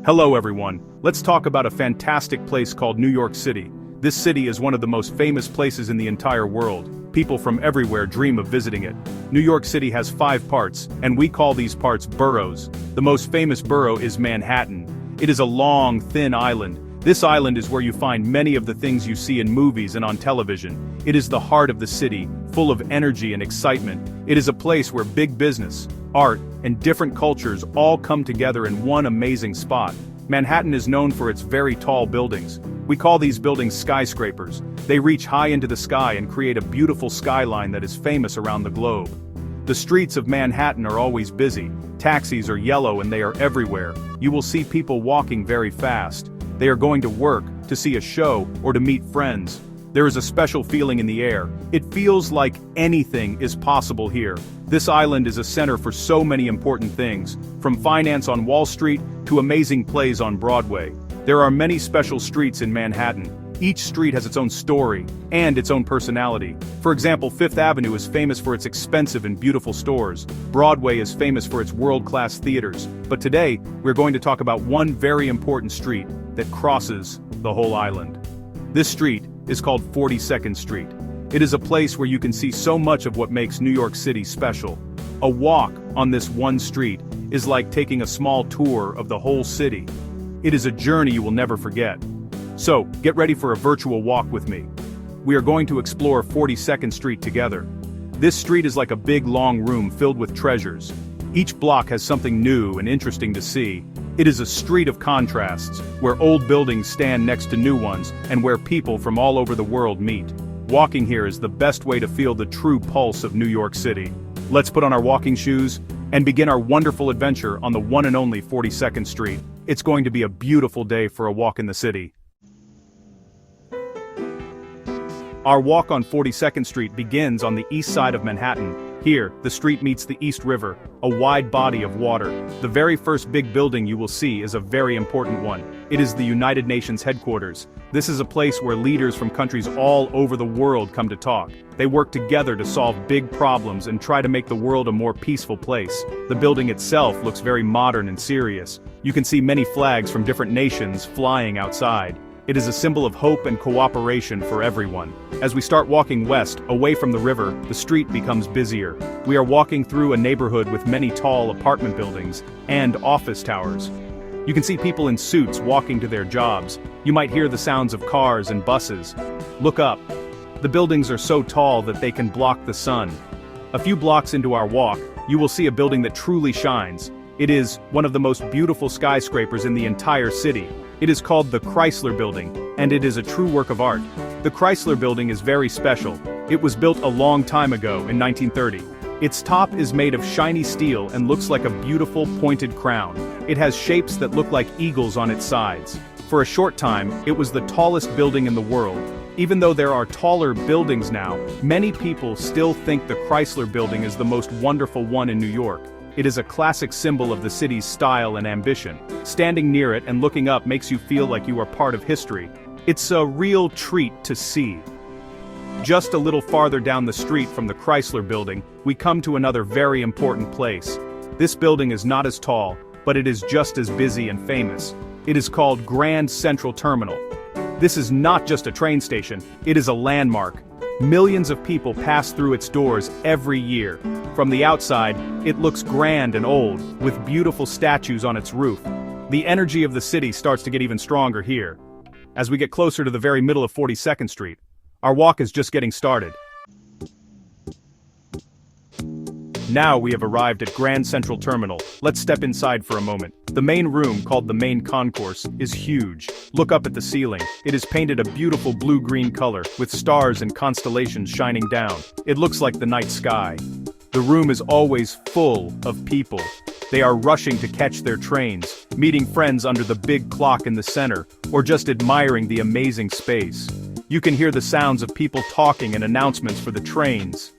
Hello everyone, let's talk about a fantastic place called New York City. This city is one of the most famous places in the entire world. People from everywhere dream of visiting it. New York City has 5 parts, and we call these parts boroughs. The most famous borough is Manhattan. It is a long, thin island. This island is where you find many of the things you see in movies and on television. It is the heart of the city, full of energy and excitement. It is a place where big business, art, and different cultures all come together in one amazing spot. Manhattan is known for its very tall buildings. We call these buildings skyscrapers. They reach high into the sky and create a beautiful skyline that is famous around the globe. The streets of Manhattan are always busy. Taxis are yellow and they are everywhere. You will see people walking very fast. They are going to work, to see a show, or to meet friends. There is a special feeling in the air. It feels like anything is possible here. This island is a center for so many important things, from finance on Wall Street to amazing plays on Broadway. There are many special streets in Manhattan. Each street has its own story and its own personality. For example, Fifth Avenue is famous for its expensive and beautiful stores. Broadway is famous for its world-class theaters. But today, we're going to talk about one very important street that crosses the whole island. This street is called 42nd Street. It is a place where you can see so much of what makes New York City special. A walk on this one street is like taking a small tour of the whole city. It is a journey you will never forget. So, get ready for a virtual walk with me. We are going to explore 42nd Street together. This street is like a big long room filled with treasures. Each block has something new and interesting to see. It is a street of contrasts, where old buildings stand next to new ones, and where people from all over the world meet. Walking here is the best way to feel the true pulse of New York City. Let's put on our walking shoes and begin our wonderful adventure on the one and only 42nd Street. It's going to be a beautiful day for a walk in the city. Our walk on 42nd Street begins on the east side of Manhattan. Here, the street meets the East River, a wide body of water. The very first big building you will see is a very important one. It is the United Nations headquarters. This is a place where leaders from countries all over the world come to talk. They work together to solve big problems and try to make the world a more peaceful place. The building itself looks very modern and serious. You can see many flags from different nations flying outside. It is a symbol of hope and cooperation for everyone. As we start walking west, away from the river, the street becomes busier. We are walking through a neighborhood with many tall apartment buildings and office towers. You can see people in suits walking to their jobs. You might hear the sounds of cars and buses. Look up. The buildings are so tall that they can block the sun. A few blocks into our walk, you will see a building that truly shines. It is one of the most beautiful skyscrapers in the entire city. It is called the Chrysler Building, and it is a true work of art. The Chrysler Building is very special. It was built a long time ago in 1930. Its top is made of shiny steel and looks like a beautiful pointed crown. It has shapes that look like eagles on its sides. For a short time, it was the tallest building in the world. Even though there are taller buildings now, many people still think the Chrysler Building is the most wonderful one in New York. It is a classic symbol of the city's style and ambition. Standing near it and looking up makes you feel like you are part of history. It's a real treat to see. Just a little farther down the street from the Chrysler Building, we come to another very important place. This building is not as tall, but it is just as busy and famous. It is called Grand Central Terminal. This is not just a train station, it is a landmark. Millions of people pass through its doors every year. From the outside, it looks grand and old, with beautiful statues on its roof. The energy of the city starts to get even stronger here. As we get closer to the very middle of 42nd Street, our walk is just getting started. Now we have arrived at Grand Central Terminal. Let's step inside for a moment. The main room, called the main concourse, is huge. Look up at the ceiling. It is painted a beautiful blue-green color, with stars and constellations shining down. It looks like the night sky. The room is always full of people. They are rushing to catch their trains, meeting friends under the big clock in the center, or just admiring the amazing space. You can hear the sounds of people talking and announcements for the trains.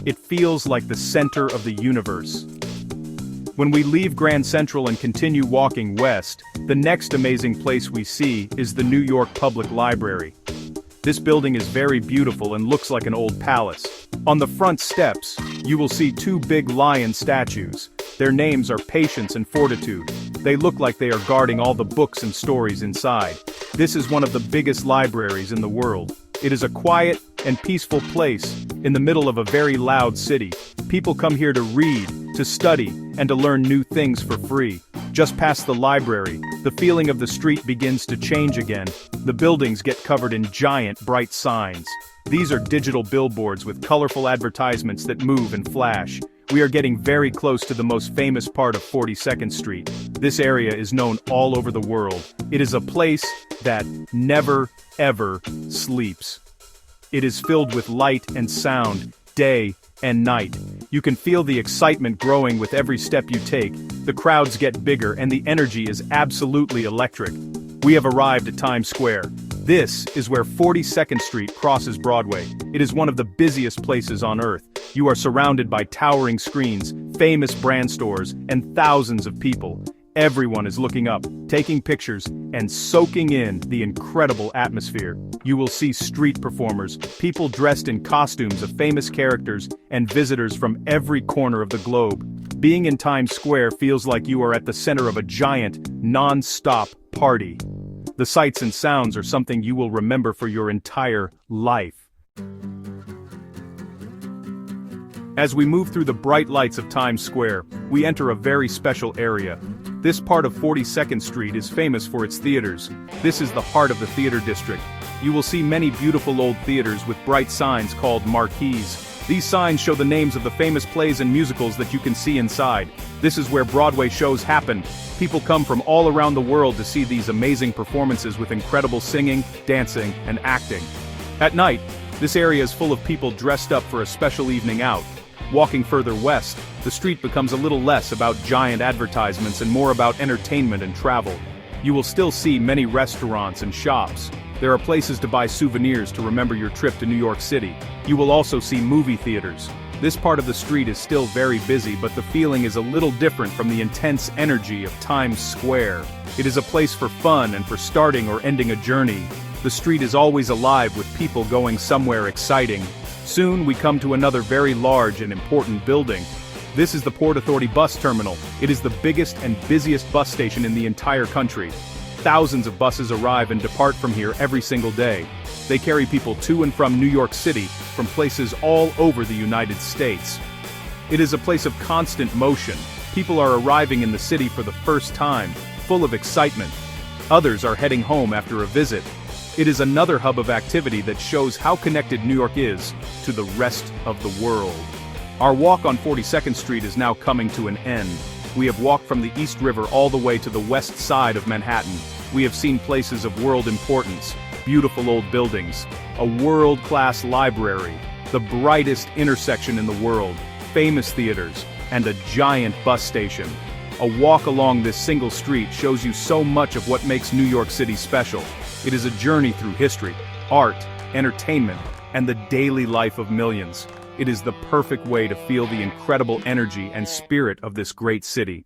It feels like the center of the universe. When we leave Grand Central and continue walking west, the next amazing place we see is the New York Public Library. This building is very beautiful and looks like an old palace. On the front steps, you will see 2 big lion statues. Their names are Patience and Fortitude. They look like they are guarding all the books and stories inside. This is one of the biggest libraries in the world. It is a quiet and peaceful place in the middle of a very loud city. People come here to read, to study, and to learn new things for free. Just past the library, the feeling of the street begins to change again. The buildings get covered in giant, bright signs. These are digital billboards with colorful advertisements that move and flash. We are getting very close to the most famous part of 42nd Street. This area is known all over the world. It is a place that never, ever sleeps. It is filled with light and sound, day and night. You can feel the excitement growing with every step you take. The crowds get bigger and the energy is absolutely electric. We have arrived at Times Square. This is where 42nd Street crosses Broadway. It is one of the busiest places on earth. You are surrounded by towering screens, famous brand stores, and thousands of people. Everyone is looking up, taking pictures, and soaking in the incredible atmosphere. You will see street performers, people dressed in costumes of famous characters, and visitors from every corner of the globe. Being in Times Square feels like you are at the center of a giant, non-stop party. The sights and sounds are something you will remember for your entire life. As we move through the bright lights of Times Square, we enter a very special area. This part of 42nd Street is famous for its theaters. This is the heart of the theater district. You will see many beautiful old theaters with bright signs called marquees. These signs show the names of the famous plays and musicals that you can see inside. This is where Broadway shows happen. People come from all around the world to see these amazing performances with incredible singing, dancing, and acting. At night, this area is full of people dressed up for a special evening out. Walking further west, the street becomes a little less about giant advertisements and more about entertainment and travel. You will still see many restaurants and shops. There are places to buy souvenirs to remember your trip to New York City. You will also see movie theaters. This part of the street is still very busy, but the feeling is a little different from the intense energy of Times Square. It is a place for fun and for starting or ending a journey. The street is always alive with people going somewhere exciting. Soon we come to another very large and important building. This is the Port Authority bus terminal. It is the biggest and busiest bus station in the entire country. Thousands of buses arrive and depart from here every single day. They carry people to and from New York City, from places all over the United States. It is a place of constant motion. People are arriving in the city for the first time, full of excitement. Others are heading home after a visit. It is another hub of activity that shows how connected New York is to the rest of the world. Our walk on 42nd Street is now coming to an end. We have walked from the East River all the way to the west side of Manhattan. We have seen places of world importance, beautiful old buildings, a world-class library, the brightest intersection in the world, famous theaters, and a giant bus station. A walk along this single street shows you so much of what makes New York City special. It is a journey through history, art, entertainment, and the daily life of millions. It is the perfect way to feel the incredible energy and spirit of this great city.